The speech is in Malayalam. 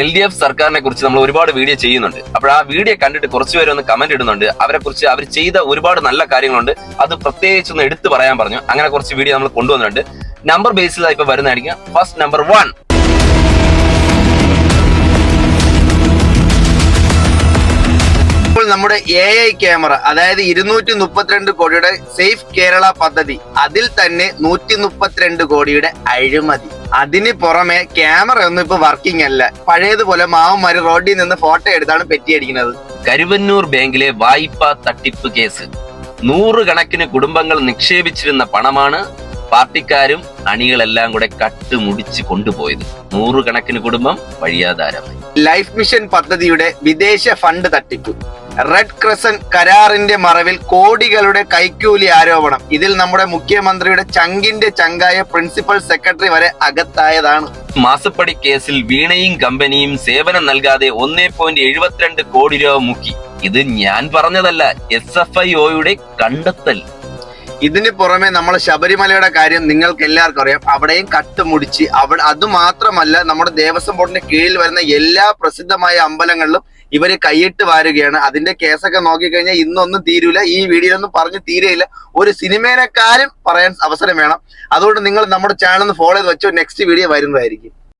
LDF സർക്കാരിനെ കുറിച്ച് നമ്മൾ ഒരുപാട് വീഡിയോ ചെയ്യുന്നുണ്ട്. അപ്പോൾ ആ വീഡിയോ കണ്ടിട്ട് കുറച്ച് പേര് ഒന്ന് കമന്റ് ഇടുന്നുണ്ട്. അവരെ കുറിച്ച് അവർ ചെയ്ത ഒരുപാട് നല്ല കാര്യങ്ങളുണ്ട്, അത് പ്രത്യേകിച്ച് ഒന്ന് എടുത്തു പറയാൻ പറഞ്ഞു. അങ്ങനെ കുറച്ച് വീഡിയോ നമ്മൾ കൊണ്ടുവന്നിട്ടുണ്ട്. നമ്പർ ബേസിലായി ഇപ്പൊ വരുന്നതായിരിക്കും. First number 1. നമ്മുടെ AI ക്യാമറ, അതായത് 232 കോടിയുടെ സേഫ് കേരള പദ്ധതി, അതിൽ തന്നെ 132 കോടിയുടെ അഴിമതി. അതിന് പുറമെ ക്യാമറ ഒന്നും ഇപ്പൊ വർക്കിംഗ് അല്ല. പഴയതുപോലെ മാവന്മാര് റോഡിൽ നിന്ന് ഫോട്ടോ എടുത്താണ് പെറ്റിയടിക്കുന്നത്. കരുവന്നൂർ ബാങ്കിലെ വായ്പാ തട്ടിപ്പ് കേസ്. 100 കണക്കിന് കുടുംബങ്ങൾ നിക്ഷേപിച്ചിരുന്ന പണമാണ് പാർട്ടിക്കാരും അണികളെല്ലാം കൂടെ കട്ടുമുടിച്ച് കൊണ്ടുപോയത്. 100 കണക്കിന് കുടുംബം വഴിയാധാരമായി. ലൈഫ് മിഷൻ പദ്ധതിയുടെ വിദേശ ഫണ്ട് തട്ടിപ്പ്. റെഡ് ക്രസന്റ് കരാറിന്റെ മറവിൽ കോടികളുടെ കൈക്കൂലി ആരോപണം. ഇതിൽ നമ്മുടെ മുഖ്യമന്ത്രിയുടെ ചങ്കിന്റെ ചങ്കായ പ്രിൻസിപ്പൽ സെക്രട്ടറി വരെ അകത്തായതാണ്. മാസപ്പടി കേസിൽ വീണയും കമ്പനിയും സേവനം നൽകാതെ 1.72 കോടി രൂപ മുക്കി. ഇത് ഞാൻ പറഞ്ഞതല്ല, SFIOയുടെ കണ്ടെത്തൽ. ഇതിന് പുറമെ നമ്മൾ ശബരിമലയുടെ കാര്യം നിങ്ങൾക്ക് എല്ലാവർക്കും അറിയാം. അവിടെയും കട്ടുമുടിച്ച് അത് മാത്രമല്ല, നമ്മുടെ ദേവസ്വം ബോർഡിന്റെ കീഴിൽ വരുന്ന എല്ലാ പ്രസിദ്ധമായ അമ്പലങ്ങളിലും ഇവര് കൈയിട്ട് വാരുകയാണ്. അതിന്റെ കേസൊക്കെ നോക്കിക്കഴിഞ്ഞാൽ ഇന്നൊന്നും തീരൂല, ഈ വീഡിയോയിലൊന്നും പറഞ്ഞു തീരെയില്ല. ഒരു സിനിമേനെക്കാരും പറയാൻ അവസരം വേണം. അതുകൊണ്ട് നിങ്ങൾ നമ്മുടെ ചാനൽ ഒന്ന് ഫോളോ ചെയ്ത് വെച്ചോ, നെക്സ്റ്റ് വീഡിയോ വരുന്നതായിരിക്കും.